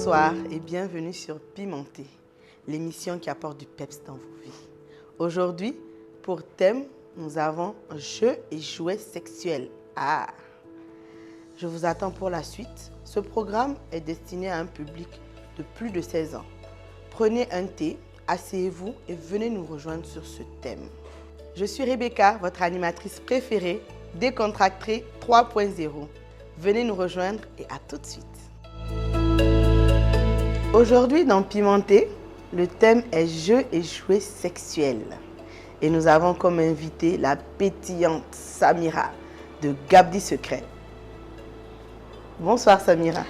Bonsoir et bienvenue sur Pimenté, l'émission qui apporte du peps dans vos vies. Aujourd'hui, pour thème, nous avons jeux et jouets sexuels. Je vous attends pour la suite. Ce programme est destiné à un public de plus de 16 ans. Prenez un thé, asseyez-vous et venez nous rejoindre sur ce thème. Je suis Rebecca, votre animatrice préférée, décontractée 3.0. Venez nous rejoindre et à tout de suite. Aujourd'hui, dans Pimenté, le thème est jeux et jouets sexuels. Et nous avons comme invitée la pétillante Samira de Gabdi Secret. Bonsoir Samira.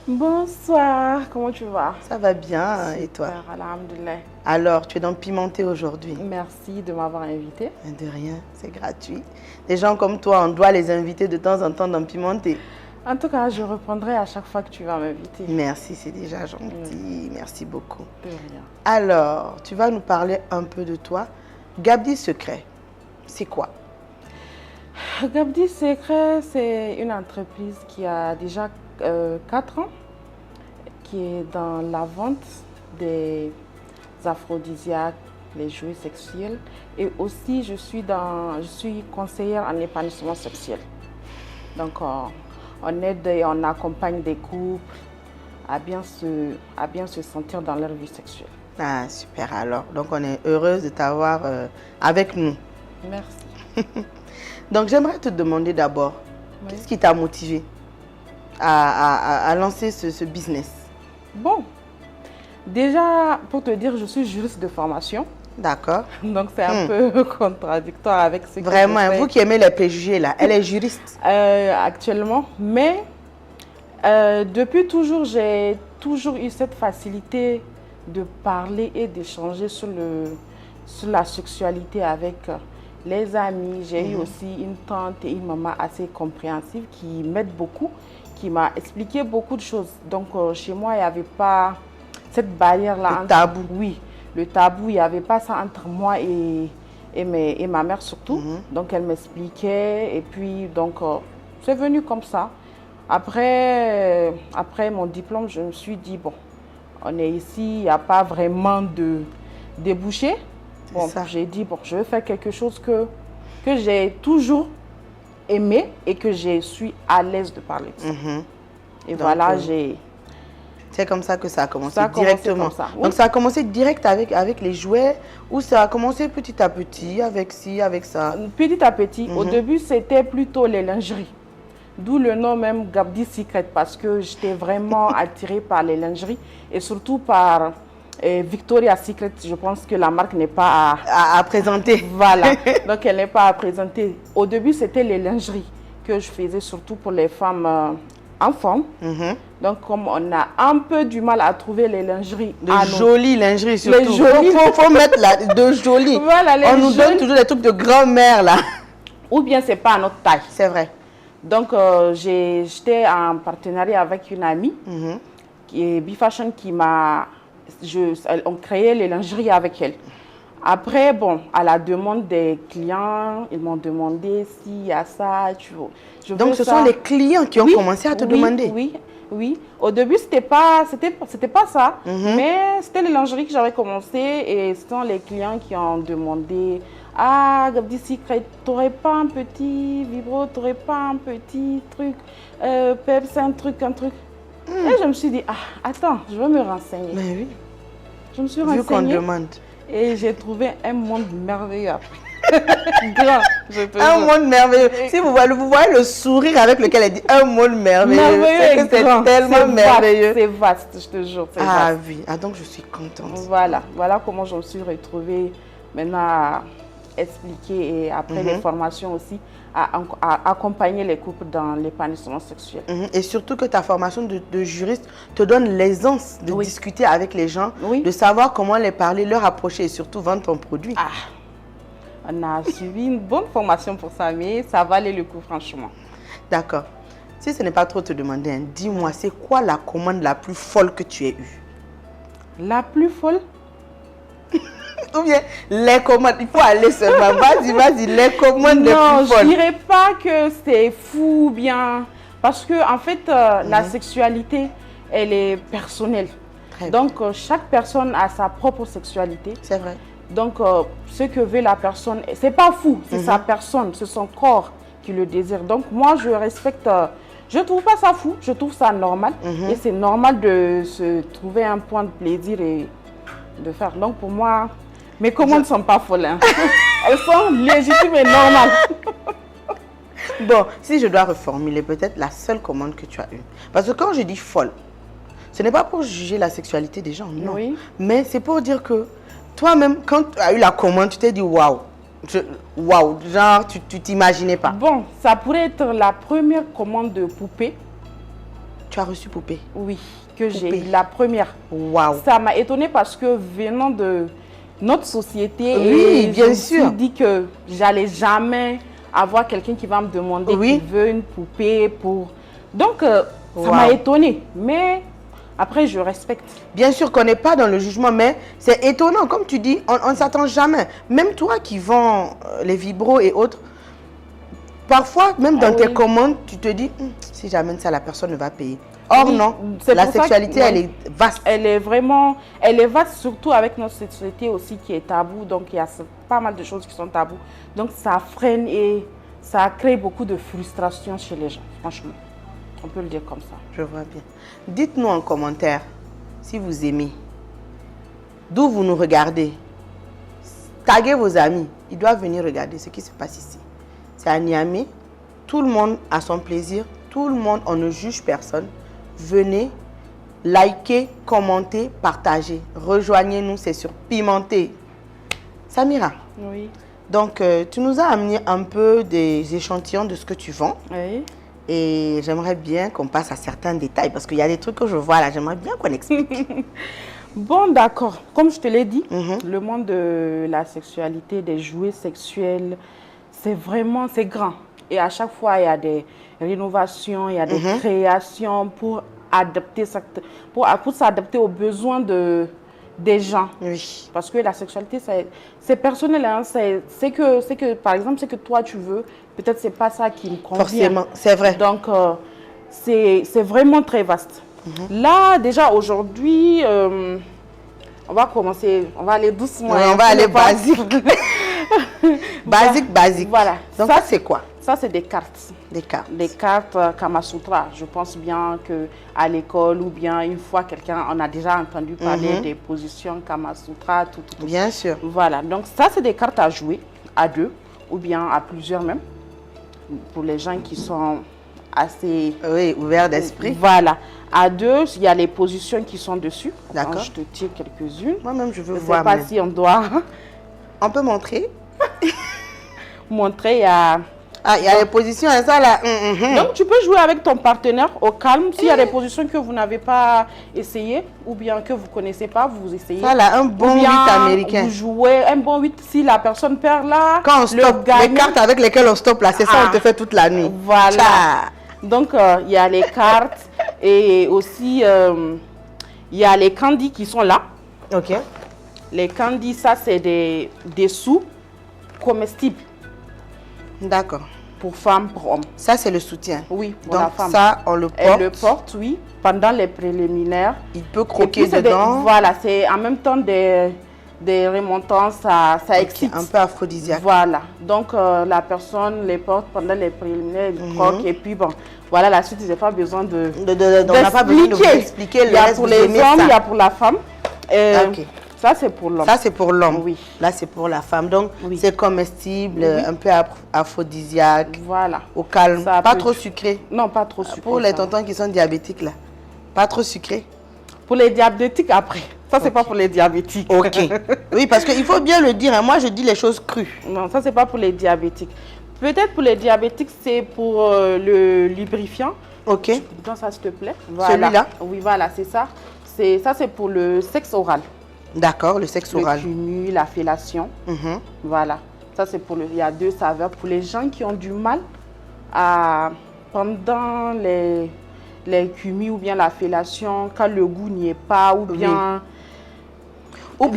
Bonsoir, comment tu vas? Ça va bien. Super, et toi? Alhamdoulilah. Alors, tu es dans Pimenté aujourd'hui. Merci de m'avoir invitée. De rien, c'est gratuit. Des gens comme toi, on doit les inviter de temps en temps dans Pimenté. En tout cas, je reprendrai à chaque fois que tu vas m'inviter. Merci, c'est déjà gentil. Merci beaucoup. De rien. Alors, tu vas nous parler un peu de toi. Gabdi Secret, c'est quoi? Gabdi Secret, c'est une entreprise qui a déjà 4 ans, qui est dans la vente des aphrodisiaques, les jouets sexuels. Et aussi, je suis conseillère en épanouissement sexuel. Donc, on aide et on accompagne des couples à bien se sentir dans leur vie sexuelle. Ah, super alors. Donc, on est heureuse de t'avoir avec nous. Merci. Donc, j'aimerais te demander d'abord, qu'est-ce qui t'a motivé à lancer ce business? Bon, déjà, pour te dire, je suis juriste de formation. D'accord. Donc, c'est un peu contradictoire avec ce que Vraiment, je fais. vous qui aimez les préjugés, là, elle est juriste. Actuellement, mais depuis toujours, j'ai toujours eu cette facilité de parler et d'échanger sur la sexualité avec les amis. J'ai eu aussi une tante et une maman assez compréhensive qui m'aident beaucoup, qui m'a expliqué beaucoup de choses. Donc, chez moi, il n'y avait pas cette barrière-là. Le tabou. Oui, le tabou, il n'y avait pas ça entre moi et ma mère surtout. Donc, elle m'expliquait et puis, donc, c'est venu comme ça. Après mon diplôme, je me suis dit, bon, on est ici, il n'y a pas vraiment de débouché. Bon, j'ai dit, bon, je vais faire quelque chose que j'ai toujours aimé et que je suis à l'aise de parler de ça. Et donc, voilà, c'est comme ça que ça a commencé, directement. Comme ça. Oui. Donc ça a commencé direct avec les jouets ou ça a commencé petit à petit avec ci, avec ça? Petit à petit. Au début, c'était plutôt les lingeries. D'où le nom même Gabdi Secret parce que j'étais vraiment attirée par les lingeries et surtout par Victoria's Secret. Je pense que la marque n'est pas à présenter. Voilà, donc elle n'est pas à présenter. Au début, c'était les lingeries que je faisais surtout pour les femmes en forme. Donc, comme on a un peu du mal à trouver les lingeries. De jolies lingeries surtout. Les jolies. Faut mettre de jolies. Voilà, on nous donne toujours des trucs de grand-mère là. Ou bien c'est pas à notre taille. C'est vrai. Donc, j'étais en partenariat avec une amie qui est B-Fashion qui m'a... On créait les lingeries avec elle. Après, bon, à la demande des clients, ils m'ont demandé s'il y a ça, tu vois. Donc, ce sont les clients qui ont commencé à te demander? Oui. Au début, c'était pas ça. Mais c'était les lingeries que j'avais commencé et ce sont les clients qui ont demandé « Ah, Gabdi Secret, t'aurais pas un petit vibro, t'aurais pas un petit truc, Peps, un truc. » Et je me suis dit « Ah, attends, je vais me renseigner. » Mais oui. Je me suis renseignée. Vu qu'on demande. Et j'ai trouvé un monde merveilleux après. Grand, je te un jure. monde merveilleux. Si vous voyez le sourire avec lequel elle dit un monde merveilleux, c'est tellement merveilleux. C'est vaste, je te jure. Ah vaste. Oui, donc je suis contente. Voilà comment je me suis retrouvée maintenant à expliquer et après les formations aussi, à accompagner les couples dans l'épanouissement sexuel. Et surtout que ta formation de juriste te donne l'aisance de discuter avec les gens, de savoir comment les parler, leur approcher et surtout vendre ton produit. On a suivi une bonne formation pour ça, mais ça valait le coup, franchement. D'accord. Si ce n'est pas trop te demander, dis-moi, c'est quoi la commande la plus folle que tu aies eue? La plus folle? Ou bien les commandes, il faut aller seulement. Vas-y, les commandes les plus folles. Non, je dirais pas que c'est fou ou bien. Parce que, en fait, la sexualité, elle est personnelle. Donc, chaque personne a sa propre sexualité. C'est vrai. Donc, ce que veut la personne, c'est pas fou, c'est sa personne, c'est son corps qui le désire. Donc, moi, je respecte, je trouve pas ça fou, je trouve ça normal. Et c'est normal de se trouver un point de plaisir et de faire. Donc, pour moi, mes commandes ne sont pas folles. Hein. Elles sont légitimes et normales. Bon, si je dois reformuler, peut-être la seule commande que tu as eue. Parce que quand je dis folle, ce n'est pas pour juger la sexualité des gens, non. Oui. Mais c'est pour dire que toi-même, quand tu as eu la commande, tu t'es dit waouh. Waouh, genre tu t'imaginais pas. Bon, ça pourrait être la première commande de poupée. Tu as reçu poupée? Oui, que j'ai eu, la première. Waouh. Ça m'a étonnée parce que venant de notre société, oui, bien je me sûr. suis dit que j'allais jamais avoir quelqu'un qui va me demander qu'il veut une poupée pour... Donc, ça m'a étonnée. Mais après, je respecte. Bien sûr qu'on n'est pas dans le jugement, mais c'est étonnant. Comme tu dis, on ne s'attend jamais. Même toi qui vends les vibros et autres, parfois, même dans tes commandes, tu te dis, si j'amène ça, la personne ne va payer. Or, non, la sexualité, elle est vaste. Elle est vaste, surtout avec notre sexualité aussi qui est tabou. Donc, il y a pas mal de choses qui sont tabous. Donc, ça freine et ça crée beaucoup de frustration chez les gens, franchement. On peut le dire comme ça. Je vois bien. Dites-nous en commentaire si vous aimez, d'où vous nous regardez. Taguez vos amis. Ils doivent venir regarder ce qui se passe ici. C'est à Niamey. Tout le monde a son plaisir. Tout le monde, on ne juge personne. Venez, likez, commentez, partagez. Rejoignez-nous, c'est sur Pimenté. Samira. Oui. Donc, tu nous as amené un peu des échantillons de ce que tu vends. Oui. Et j'aimerais bien qu'on passe à certains détails parce qu'il y a des trucs que je vois là, j'aimerais bien qu'on explique. Bon, d'accord. Comme je te l'ai dit, le monde de la sexualité, des jouets sexuels, c'est vraiment, c'est grand. Et à chaque fois, il y a des rénovations, il y a des créations pour adapter, pour s'adapter aux besoins des gens. Oui. Parce que la sexualité, c'est personnel. Hein. C'est que, par exemple, c'est que toi, tu veux. Peut-être c'est pas ça qui me convient. Forcément, c'est vrai. Donc, c'est vraiment très vaste. Là, déjà, aujourd'hui, on va commencer, on va aller doucement. Oui, on va aller basique. Basique. Voilà. Donc, ça, c'est quoi? Ça, c'est des cartes. Des cartes. Des cartes Kamasutra. Je pense bien qu'à l'école ou bien une fois quelqu'un, on a déjà entendu parler des positions Kamasutra, tout. Bien sûr. Voilà. Donc, ça, c'est des cartes à jouer à deux ou bien à plusieurs même. Pour les gens qui sont assez... Oui, ouverts d'esprit. Voilà. À deux, il y a les positions qui sont dessus. D'accord. Je te tire quelques-unes. Moi-même, je veux voir. voir. Je ne sais pas si on doit... On peut montrer? Montrer, il y a... Ah, il y a les positions, et ça là. Donc, tu peux jouer avec ton partenaire au calme. S'il y a des positions que vous n'avez pas essayées ou bien que vous ne connaissez pas, vous essayez. Ça là, un bon 8 américain. Vous jouez un bon 8 si la personne perd là. Quand on stoppe, les cartes avec lesquelles on stoppe là, c'est ça, on te fait toute la nuit. Voilà. Tcha. Donc, il y a les cartes et aussi, il y a les candies qui sont là. Ok. Les candies, ça, c'est des sous comestibles. D'accord. Pour femmes, pour hommes. Ça, c'est le soutien. Oui, pour donc la femme. Ça, on le porte. Elle le porte, oui, pendant les préliminaires. Il peut croquer dedans. Voilà, c'est en même temps des remontants, ça excite. Un peu aphrodisiaque. Voilà, donc la personne les porte pendant les préliminaires, il croque et puis bon, voilà, la suite, il n'y a pas besoin de on n'a pas besoin de vous expliquer. Il y a pour les hommes, il y a pour la femme. Ok. Ça, c'est pour l'homme. Ça, c'est pour l'homme. Oui. Là, c'est pour la femme. Donc, c'est comestible, un peu aphrodisiaque. Voilà. Au calme. Pas trop sucré. Non, pas trop sucré. Pour les tontons qui sont diabétiques, là. Pas trop sucré. Pour les diabétiques, après. Ça, c'est pas pour les diabétiques. Ok. Oui, parce qu'il faut bien le dire. Hein. Moi, je dis les choses crues. Non, ça, c'est pas pour les diabétiques. Peut-être pour les diabétiques, c'est pour le lubrifiant. Ok. Donc, ça, s'il te plaît. Voilà. Celui-là? Oui, voilà, c'est ça. Ça, c'est pour le sexe oral. D'accord, le sexe oral. Le cumul, la fellation. Voilà. Ça, c'est pour il y a deux saveurs. Pour les gens qui ont du mal pendant les cumul ou bien la fellation, quand le goût n'y est pas, ou bien... Ou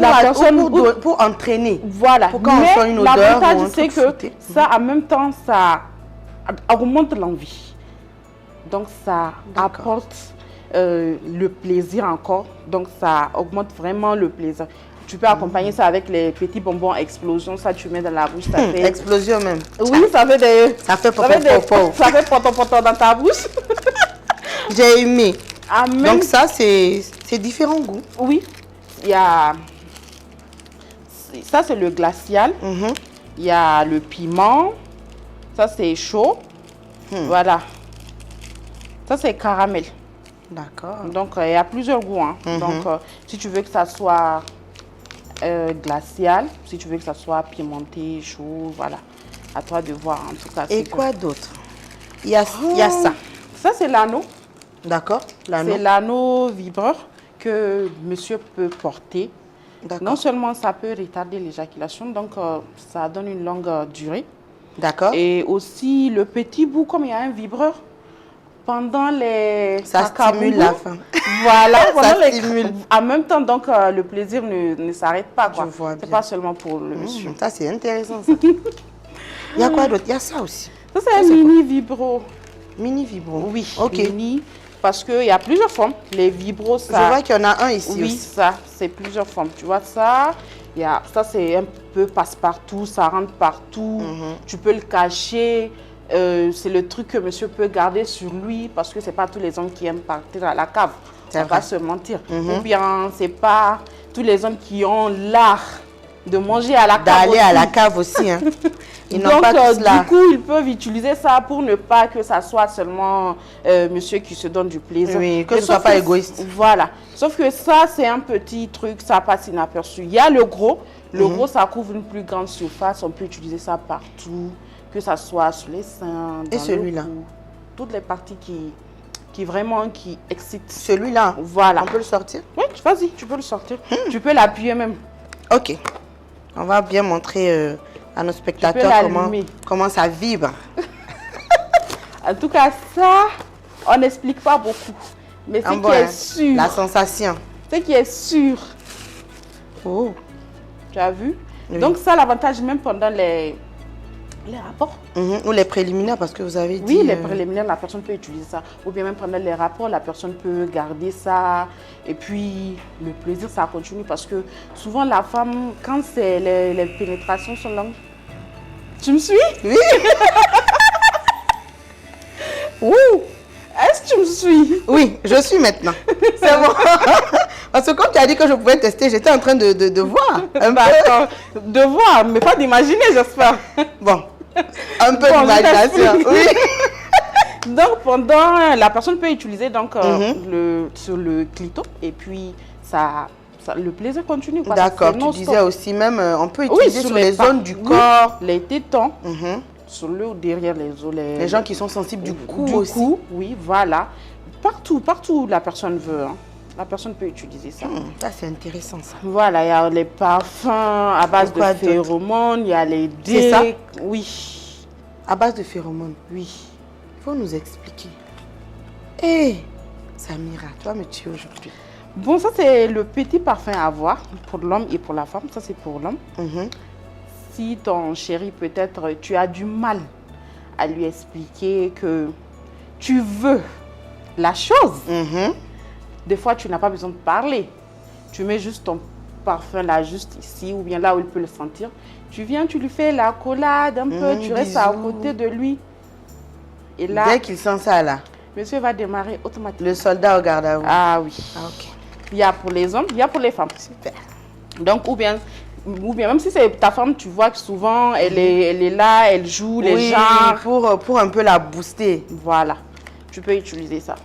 pour entraîner. Voilà. Pour quand on sent une odeur. L'avantage, c'est que ça, en même temps, ça augmente l'envie. Donc, ça apporte le plaisir encore. Donc, ça augmente vraiment le plaisir. Tu peux accompagner ça avec les petits bonbons explosion. Ça, tu mets dans la bouche. Ça fait... Explosion même. Oui, ça fait des... Ça fait poton. Ça fait poton dans ta bouche. J'ai aimé. Ah, même... Donc ça, c'est différents goûts. Oui. Il y a... Ça, c'est le glacial. Il y a le piment. Ça, c'est chaud. Voilà. Ça, c'est caramel. D'accord. Donc, il y a plusieurs goûts. Hein. Donc, si tu veux que ça soit glacial, si tu veux que ça soit pimenté, chaud, voilà. À toi de voir, en tout cas. Et quoi d'autre? Il y a ça. Ça, c'est l'anneau. D'accord. C'est l'anneau vibreur que monsieur peut porter. Non seulement ça peut retarder l'éjaculation, donc ça donne une longue durée. D'accord. Et aussi le petit bout, comme il y a un vibreur, pendant les... Ça stimule la faim. Voilà, ça stimule. En même temps, donc le plaisir ne s'arrête pas. Je vois bien. C'est pas seulement pour le monsieur. Ça, c'est intéressant, ça. Il y a quoi d'autre? Il y a ça aussi. Ça, c'est un mini vibro. Mini vibro? Oui, ok. Mini, parce qu'il y a plusieurs formes. Les vibros, ça... Je vois qu'il y en a un ici aussi. Oui, ça, c'est plusieurs formes. Tu vois ça? Ça, c'est un peu passe-partout, ça rentre partout. Tu peux le cacher. C'est le truc que monsieur peut garder sur lui parce que c'est pas tous les hommes qui aiment partir à la cave. On va pas se mentir. Ou bien c'est pas tous les hommes qui ont l'art de manger à la cave. D'aller à la cave aussi. Hein. Ils n'ont pas tous là. Du coup, ils peuvent utiliser ça pour ne pas que ça soit seulement monsieur qui se donne du plaisir. Oui, que ce ne soit pas égoïste. Voilà. Sauf que ça, c'est un petit truc, ça passe inaperçu. Il y a le gros. Le gros, ça couvre une plus grande surface. On peut utiliser ça partout. Que ça soit sur les seins, dans et celui-là, toutes les parties qui vraiment qui excitent. Celui-là, voilà. On peut le sortir? Oui, vas-y, tu peux le sortir. Tu peux l'appuyer même. Ok. On va bien montrer à nos spectateurs comment ça vibre. En tout cas, ça, on n'explique pas beaucoup. Mais ce qui est sûr. La sensation. Ce qui est sûr. Oh. Tu as vu? Oui. Donc ça, l'avantage même pendant les rapports. Ou les préliminaires, parce que vous avez dit... Oui, les préliminaires, la personne peut utiliser ça. Ou bien même pendant les rapports, la personne peut garder ça. Et puis, le plaisir, ça continue. Parce que souvent, la femme, quand les pénétrations sont longues... Tu me suis? Oui. Ouh. Est-ce que tu me suis? Oui, je suis maintenant. C'est bon. Parce que comme tu as dit que je pouvais tester, j'étais en train de voir. De voir, mais pas d'imaginer, j'espère. Bon, un peu d'imagination. Oui. Donc, la personne peut utiliser donc, sur le clito et puis le plaisir continue. D'accord, tu disais aussi même, on peut utiliser sur les zones du corps. Les tétons, sur le ou derrière les os. Les gens qui sont sensibles du cou aussi. Oui, voilà. Partout où la personne veut. Hein. La personne peut utiliser ça. Ça, c'est intéressant, ça. Voilà, il y a les parfums à base de phéromones, il y a les dés. C'est ça? Oui. À base de phéromones? Oui. Il faut nous expliquer. Hé, Samira, tu vas me tuer aujourd'hui. Bon, ça, c'est le petit parfum à avoir pour l'homme et pour la femme. Ça, c'est pour l'homme. Si ton chéri, peut-être, tu as du mal à lui expliquer que tu veux la chose, des fois, tu n'as pas besoin de parler. Tu mets juste ton parfum là, juste ici, ou bien là où il peut le sentir. Tu viens, tu lui fais la collade un peu, tu restes à côté de lui. Et là, dès qu'il sent ça là, monsieur va démarrer automatiquement. Le soldat au garde à vous. Ah oui. Ah, ok. Il y a pour les hommes, il y a pour les femmes. Super. Donc, ou bien même si c'est ta femme, tu vois que souvent, elle est là, elle joue les genres. Pour un peu la booster. Voilà. Tu peux utiliser ça.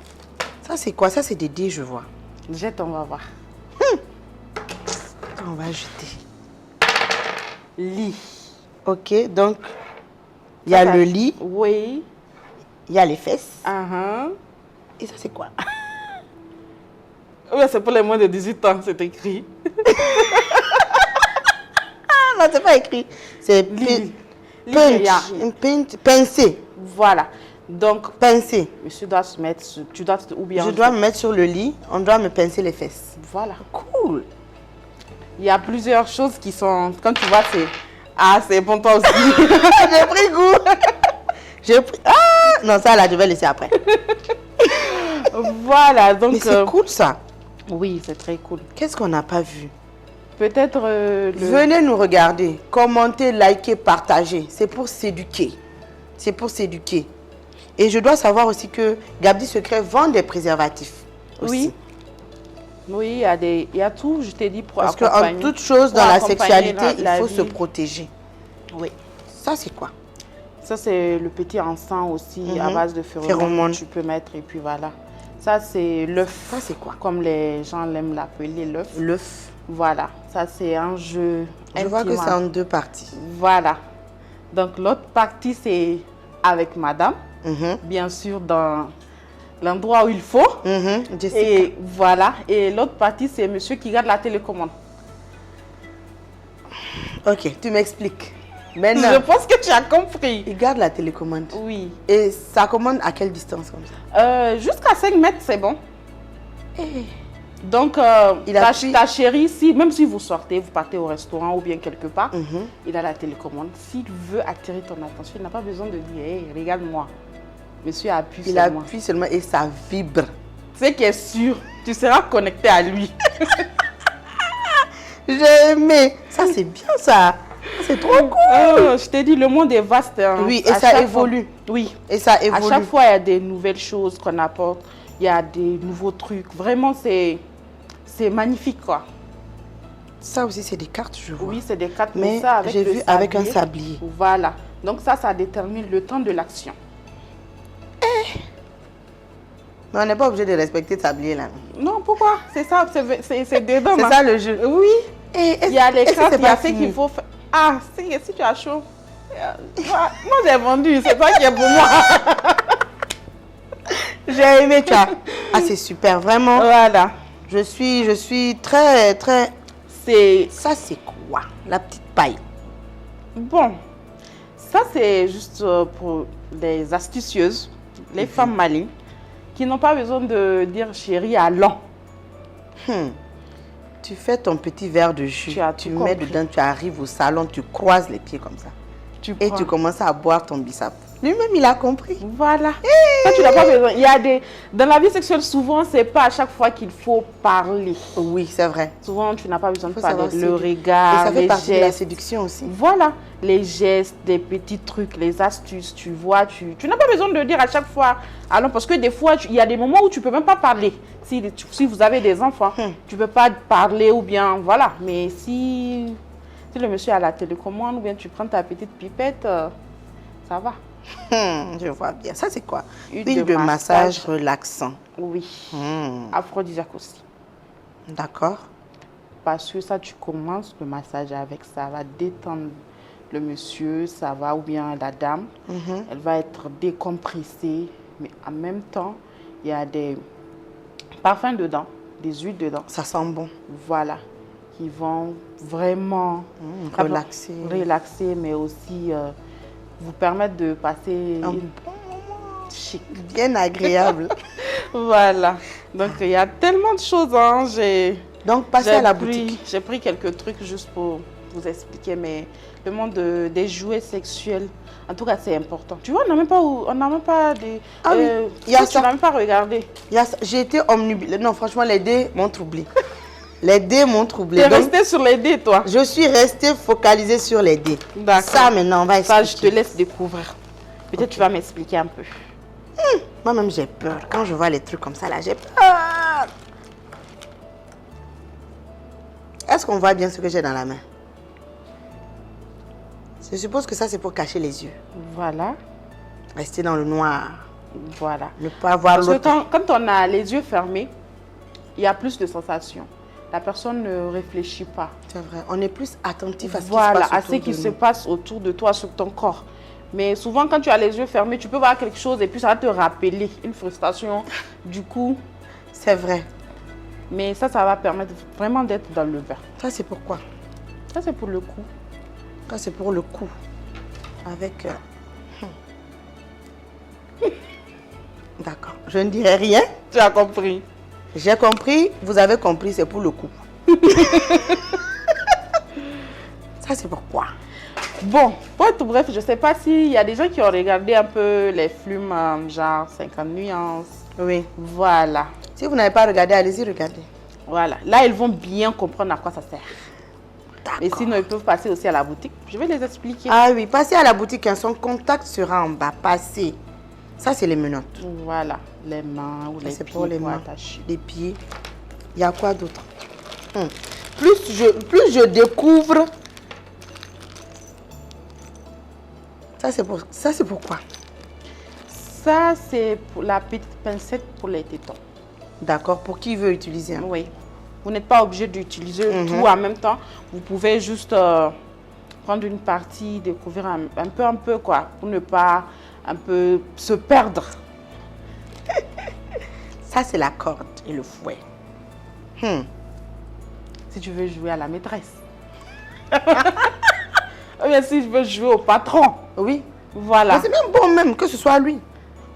Ça, c'est quoi? Ça, c'est des dés, je vois. Jette, on va voir. On va jeter. Lit. Ok, donc, il y a le lit. Oui. Il y a les fesses. Et ça, c'est quoi? Oui, c'est pour les moins de 18 ans, c'est écrit. Non, c'est pas écrit. C'est pincé. Voilà. Donc, pincé. Monsieur doit se mettre, je dois me mettre sur le lit, on doit me pincer les fesses. Voilà. Cool. Il y a plusieurs choses qui sont, quand tu vois, c'est... Ah, c'est bon toi aussi. J'ai pris goût. Ah, non, ça là, je vais laisser après. Voilà, donc... Mais c'est cool ça. Oui, c'est très cool. Qu'est-ce qu'on n'a pas vu? Peut-être Venez nous regarder, commentez, likez, partagez. C'est pour s'éduquer. C'est pour s'éduquer. Et je dois savoir aussi que Gabdi Secret vend des préservatifs aussi. Oui. Oui, il y a tout, je t'ai dit, pour Parce accompagner. qu'en toute chose, dans Pour la accompagner sexualité, la il faut vie. se protéger. Oui. Ça, c'est quoi? Ça, c'est le petit encens aussi, à base de phéromones. Tu peux mettre, et puis voilà. Ça, c'est l'œuf. Ça, c'est quoi? Comme les gens l'aiment l'appeler, l'œuf. L'œuf. Voilà. Ça, c'est un jeu Je vois que c'est en 2 parties. Voilà. Donc, l'autre partie, c'est avec madame. Bien sûr, dans l'endroit où il faut. Jessica. Et voilà. Et l'autre partie, c'est monsieur qui garde la télécommande. Ok, tu m'expliques. Maintenant, Je pense que tu as compris. il garde la télécommande. Oui. Et ça commande à quelle distance comme ça? Jusqu'à 5 mètres, c'est bon. Eh, Donc, Il a pris- ta chérie, même si vous sortez, vous partez au restaurant ou bien quelque part, il a la télécommande. S'il veut attirer ton attention, il n'a pas besoin de dire, hey, regarde-moi. Monsieur appuie Il sur moi. appuie seulement et ça vibre. C'est qui est sûr, tu seras connecté à lui. J'ai aimé. Ça, c'est bien ça. C'est trop cool. Je t'ai dit, le monde est vaste. Hein. Oui, et À ça chaque évolue. fois- oui. Et ça À évolue. chaque fois, il y a des nouvelles choses qu'on apporte. Il y a des nouveaux trucs. Vraiment, c'est magnifique, quoi. Ça aussi, c'est des cartes, je vois. Oui, c'est des cartes. Mais ça, avec j'ai le vu avec un sablier. Voilà. Donc ça détermine le temps de l'action. Mais on n'est pas obligé de respecter le sablier là. Non, pourquoi? C'est ça, c'est dedans. C'est hein. ça le jeu. Oui. Et Il y a les cartes, il y a ce fini? qu'il faut faire. Ah, si tu as chaud. Moi, j'ai vendu, c'est toi qui es pour moi. J'ai aimé, tu vois. Ah, c'est super, vraiment. Voilà. Je suis très, très... C'est Ça, c'est quoi? La petite paille. bon. Ça, c'est juste pour les astucieuses, les femmes malignes, qui n'ont pas besoin de dire chérie, allons. Tu fais ton petit verre de jus, Tu as tu tout mets compris. dedans, tu arrives au salon, tu croises les pieds comme ça. Et prends. tu commences à boire ton bissap. Lui-même, il a compris. Voilà. Ça, tu n'as pas besoin. Il y a dans la vie sexuelle, souvent, c'est pas à chaque fois qu'il faut parler. Oui, c'est vrai. Souvent, tu n'as pas besoin de Faut parler. savoir Le séduire. regard, Et ça fait les partie de la gestes. séduction aussi. Voilà. Les gestes, des petits trucs, les astuces, tu vois. Tu n'as pas besoin de dire à chaque fois. Alors, parce que des fois, il y a des moments où tu ne peux même pas parler. Si vous avez des enfants, tu ne peux pas parler ou bien, voilà. Mais si le monsieur a la télécommande ou bien tu prends ta petite pipette, ça va. Je vois bien. Ça, c'est quoi? Huile Huile de de massage massage. relaxant. Oui. Aphrodisiaque aussi. D'accord. Parce que ça, tu commences le massage avec, ça va détendre le monsieur, ça va, ou bien la dame. Elle va être décompressée, mais en même temps, il y a des parfums dedans, des huiles dedans. Ça sent bon. Voilà, qui vont vraiment Relaxer. relaxer, mais aussi vous permettre de passer Un une bon moment. chic. Bien agréable. Voilà, donc il y a tellement de choses, hein. Donc, passez à la boutique. J'ai pris quelques trucs juste pour vous expliquer, mais le monde des jouets sexuels, en tout cas, c'est important. Tu vois, on n'a même pas des... Ah oui, il y a tu ça. n'as même pas regardé. J'ai été omnubilée. Non, franchement, les dés m'ont troublé. Les dés m'ont Tu troublé. es Donc, resté sur les dés, toi. je suis restée focalisée sur les dés. D'accord. Ça, maintenant, on va Ça, expliquer. je te laisse découvrir. Peut-être tu vas m'expliquer un peu. Moi-même, j'ai peur. Quand je vois les trucs comme ça, là, j'ai peur. Est-ce qu'on voit bien ce que j'ai dans la main? Je suppose que ça, c'est pour cacher les yeux. Voilà, Rester dans le noir. voilà. Ne pas voir Parce que l'autre. quand on a les yeux fermés, il y a plus de sensations. La personne ne réfléchit pas. C'est vrai. On est plus attentif à ce Voilà, qui se passe à autour ce qui de se nous. passe autour de toi, sur ton corps. Mais souvent, quand tu as les yeux fermés, tu peux voir quelque chose et puis ça va te rappeler une frustration. Du coup, C'est vrai. mais ça va permettre vraiment d'être dans le bain. Ça, c'est pourquoi? Ça, c'est pour le coup. Ça, c'est pour le coup. Avec... D'accord. Je ne dirai rien. Tu as compris. J'ai compris. Vous avez compris. C'est pour le coup. Ça, c'est pourquoi? Bon, pour être bref, je ne sais pas s'il y a des gens qui ont regardé un peu les films genre 50 nuances. Oui. Voilà. Si vous n'avez pas regardé, allez-y regarder. Voilà. Là, ils vont bien comprendre à quoi ça sert. Et D'accord. sinon, ils peuvent passer aussi à la boutique. Je vais les expliquer. Ah oui, passez à la boutique, hein, son contact sera en bas. Passez. Ça, c'est les menottes. Voilà. Les mains ou les C'est pieds pour les mains, attacher. les pieds. Il y a quoi d'autre? Plus je découvre... Ça, c'est pourquoi? Ça, c'est pour la petite pincette pour les tétons. D'accord, pour qui veut utiliser. Hein? Oui. Vous n'êtes pas obligé d'utiliser tout en même temps. Vous pouvez juste prendre une partie, découvrir un peu quoi, pour ne pas un peu se perdre. Ça, c'est la corde et le fouet. Si tu veux jouer à la maîtresse. Ou bien si je veux jouer au patron. Oui. Voilà. Mais c'est même bon même que ce soit lui.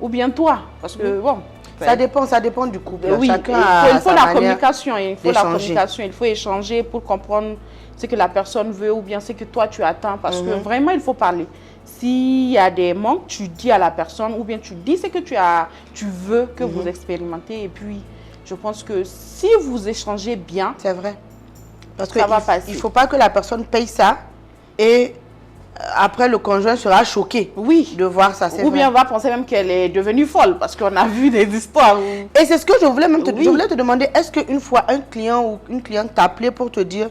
Ou bien toi. Parce que bon. Ça dépend du couple. Oui, Chacun il faut la communication. Il faut la d'échanger. communication. Il faut échanger pour comprendre ce que la personne veut ou bien ce que toi tu attends. Parce que vraiment, il faut parler. S'il y a des manques, tu dis à la personne ou bien tu dis ce que tu veux que vous expérimentez. Et puis, je pense que si vous échangez bien, c'est vrai. Parce ça va passer. Il ne faut pas que la personne paye ça et après le conjoint sera choqué de voir ça. Ou bien on va penser même qu'elle est devenue folle parce qu'on a vu des histoires. Et c'est ce que je voulais même je voulais te demander, est-ce qu'une fois un client ou une cliente t'a appelé pour te dire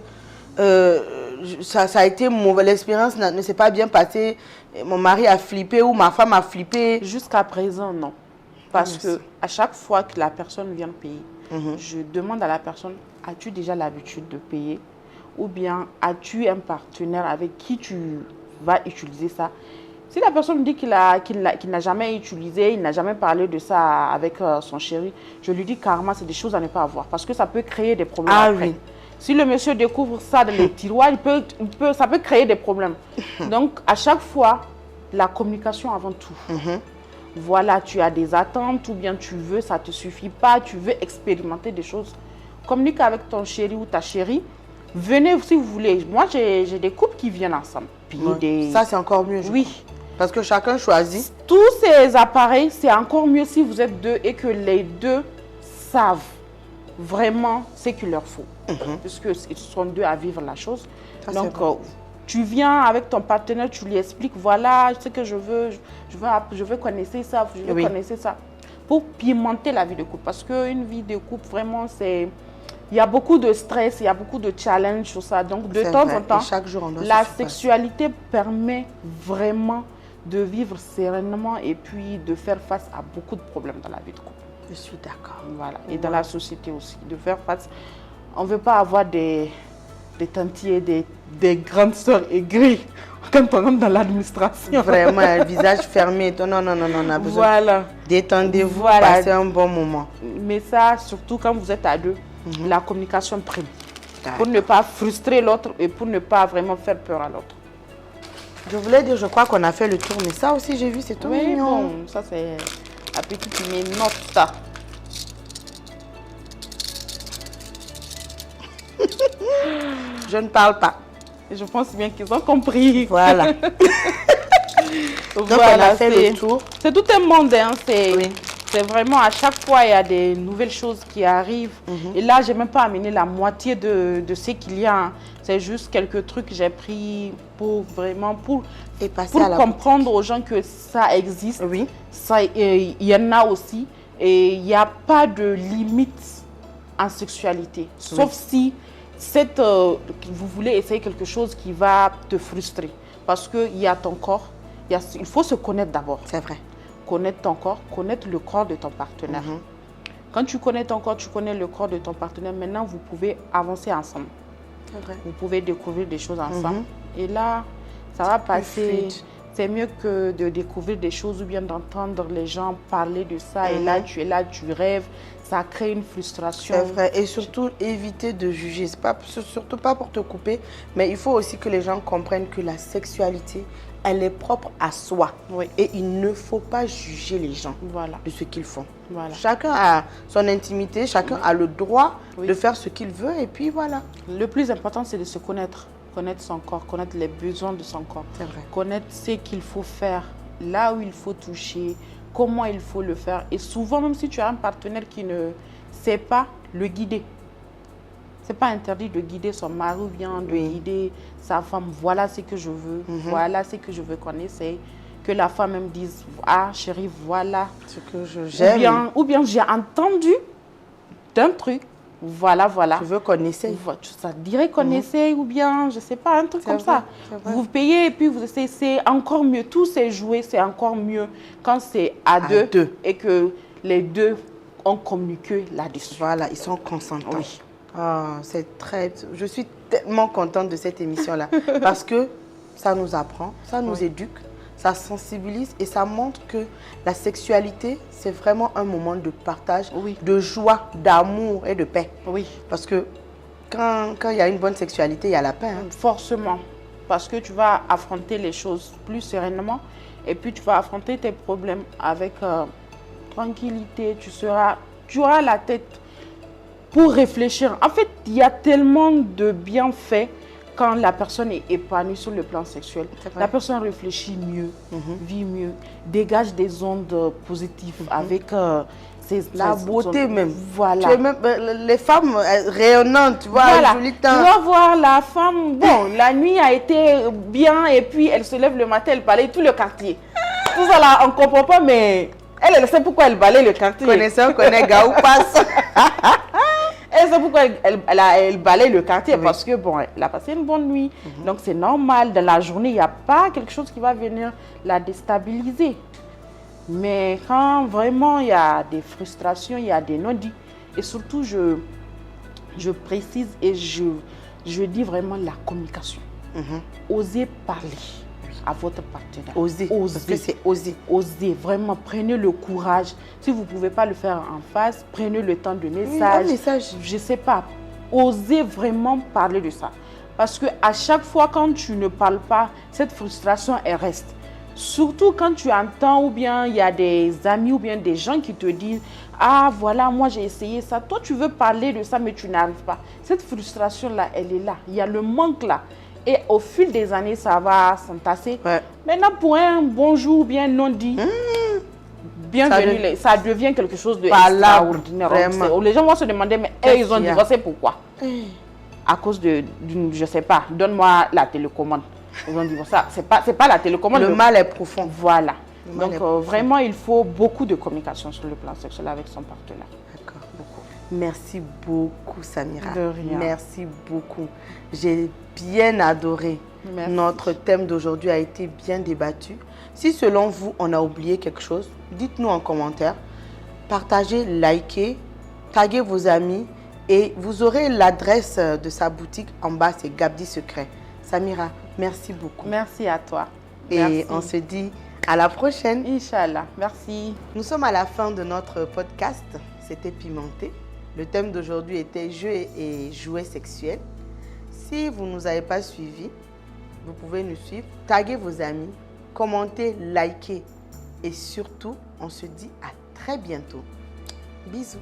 ça a été mauvais, l'expérience ne s'est pas bien passée, mon mari a flippé ou ma femme a flippé? Jusqu'à présent, non. Parce que à chaque fois que la personne vient payer, je demande à la personne, as-tu déjà l'habitude de payer? Ou bien as-tu un partenaire avec qui tu vas utiliser ça? Si la personne dit qu'il n'a jamais utilisé, il n'a jamais parlé de ça avec son chéri, je lui dis carrément, c'est des choses à ne pas avoir parce que ça peut créer des problèmes après. Oui. Si le monsieur découvre ça dans les tiroirs, ça peut créer des problèmes. Donc, à chaque fois, la communication avant tout. Voilà, tu as des attentes ou bien tu veux, ça ne te suffit pas, tu veux expérimenter des choses. Communique avec ton chéri ou ta chérie. Venez si vous voulez. Moi, j'ai des couples qui viennent ensemble. Ça, c'est encore mieux. Oui. Parce que chacun choisit. Tous ces appareils, c'est encore mieux si vous êtes deux et que les deux savent vraiment ce qu'il leur faut. Puisqu'ils sont deux à vivre la chose. Ça, donc, tu viens avec ton partenaire, tu lui expliques, voilà ce que je veux connaître ça, je veux connaître ça. Pour pimenter la vie de couple. Parce qu'une vie de couple, vraiment, c'est... Il y a beaucoup de stress, il y a beaucoup de challenges sur ça. Donc, de temps en temps, chaque jour, la sexualité permet vraiment de vivre sereinement et puis de faire face à beaucoup de problèmes dans la vie de couple. Je suis d'accord. Voilà. Et dans la société aussi, de faire face. On ne veut pas avoir des tantiers, des grandes sœurs aigries quand on rentre dans l'administration. Vraiment, un visage fermé. Non, on a besoin. Voilà. Détendez-vous, passez un bon moment. Mais ça, surtout quand vous êtes à deux, la communication prime. Pour ne pas frustrer l'autre et pour ne pas vraiment faire peur à l'autre. Je voulais dire, je crois qu'on a fait le tour, mais ça aussi j'ai vu, c'est tout mignon. Bon, ça c'est la petite note ça. Je ne parle pas. Je pense bien qu'ils ont compris. Voilà. Donc voilà, on a fait le tour. C'est tout un monde, hein. C'est vraiment, à chaque fois, il y a des nouvelles choses qui arrivent. Et là, je n'ai même pas amené la moitié de ce qu'il y a. Hein. C'est juste quelques trucs que j'ai pris pour vraiment, pour comprendre aux gens que ça existe. Oui. Il y en a aussi. Et il n'y a pas de limite en sexualité. Sauf si vous voulez essayer quelque chose qui va te frustrer. Parce qu'il y a ton corps. Il faut se connaître d'abord. C'est vrai. Connaître ton corps, connaître le corps de ton partenaire. Quand tu connais ton corps, tu connais le corps de ton partenaire, maintenant vous pouvez avancer ensemble. C'est vrai. Vous pouvez découvrir des choses ensemble. Et là, ça va passer. C'est mieux que de découvrir des choses ou bien d'entendre les gens parler de ça. Et là, tu rêves. Ça crée une frustration. C'est vrai. Et surtout, éviter de juger. Surtout pas pour te couper, mais il faut aussi que les gens comprennent que la sexualité, elle est propre à soi. Oui. Et il ne faut pas juger les gens de ce qu'ils font. Voilà. Chacun a son intimité, chacun a le droit de faire ce qu'il veut et puis voilà. Le plus important, c'est de se connaître. Connaître son corps, connaître les besoins de son corps. C'est vrai. Connaître ce qu'il faut faire, là où il faut toucher, comment il faut le faire. Et souvent, même si tu as un partenaire qui ne sait pas, le guider. Ce n'est pas interdit de guider son mari ou bien de guider sa femme. Voilà ce que je veux, voilà ce que je veux qu'on essaye. Que la femme même dise, ah chérie, voilà ce que j'aime. Ou bien j'ai entendu d'un truc, voilà. Je veux qu'on essaye. Ça dirait qu'on essaye ou bien, je ne sais pas, un truc comme ça. Vous payez et puis vous essayez, c'est encore mieux. Tout c'est joué, c'est encore mieux quand c'est à deux et que les deux ont communiqué là-dessus. Voilà, ils sont consentants. Oui. Ah, je suis tellement contente de cette émission-là parce que ça nous apprend, ça nous éduque, ça sensibilise et ça montre que la sexualité, c'est vraiment un moment de partage, de joie, d'amour et de paix. Oui. Parce que quand il y a une bonne sexualité, il y a la paix. Hein. Forcément. Parce que tu vas affronter les choses plus sereinement et puis tu vas affronter tes problèmes avec tranquillité. Tu auras la tête pour réfléchir. En fait, il y a tellement de bienfaits quand la personne est épanouie sur le plan sexuel. La personne réfléchit mieux, vit mieux, dégage des ondes positives avec la beauté même. Voilà. Les femmes rayonnantes, tu vois, voilà. joli temps. Tu vas voir la femme, bon, la nuit a été bien et puis elle se lève le matin, elle balaye tout le quartier. Tout ça là, on ne comprend pas, mais elle sait pourquoi elle balaye le quartier. Connaissant, connaît Gaou passe. Elle sait pourquoi elle balaye le quartier, parce que bon, elle a passé une bonne nuit. Donc c'est normal, dans la journée, il n'y a pas quelque chose qui va venir la déstabiliser. Mais quand vraiment il y a des frustrations, il y a des non-dits, et surtout je précise et je dis vraiment la communication. Osez parler à votre partenaire. Osez. Parce que c'est oser. Osez, vraiment, prenez le courage. Si vous ne pouvez pas le faire en face, prenez le temps de message. Je ne sais pas. Osez vraiment parler de ça. Parce qu'à chaque fois, quand tu ne parles pas, cette frustration, elle reste. Surtout quand tu entends ou bien il y a des amis ou bien des gens qui te disent « Ah, voilà, moi j'ai essayé ça. » Toi, tu veux parler de ça, mais tu n'arrives pas. Cette frustration-là, elle est là. Il y a le manque là. Et au fil des années, ça va s'entasser. Maintenant, pour un bonjour bien non dit, bienvenue, ça devient quelque chose de extraordinaire. Les gens vont se demander, mais ils ont divorcé pourquoi? À cause d'une, je ne sais pas, donne-moi la télécommande. Ils ont divorcé. C'est pas la télécommande. Le mal est profond. Voilà. Donc, vraiment, il faut beaucoup de communication sur le plan sexuel avec son partenaire. D'accord, beaucoup. Merci beaucoup, Samira. De rien. Merci beaucoup. J'ai bien adoré. Merci. Notre thème d'aujourd'hui a été bien débattu. Si selon vous, on a oublié quelque chose, dites-nous en commentaire. Partagez, likez, taguez vos amis et vous aurez l'adresse de sa boutique en bas, c'est Gabdi Secret. Samira, merci beaucoup. Merci à toi. Et on se dit à la prochaine. Inch'Allah. Merci. Nous sommes à la fin de notre podcast. C'était Pimenté. Le thème d'aujourd'hui était jeux et jouets sexuels. Si vous ne nous avez pas suivis, vous pouvez nous suivre, taguer vos amis, commenter, liker et surtout, on se dit à très bientôt. Bisous.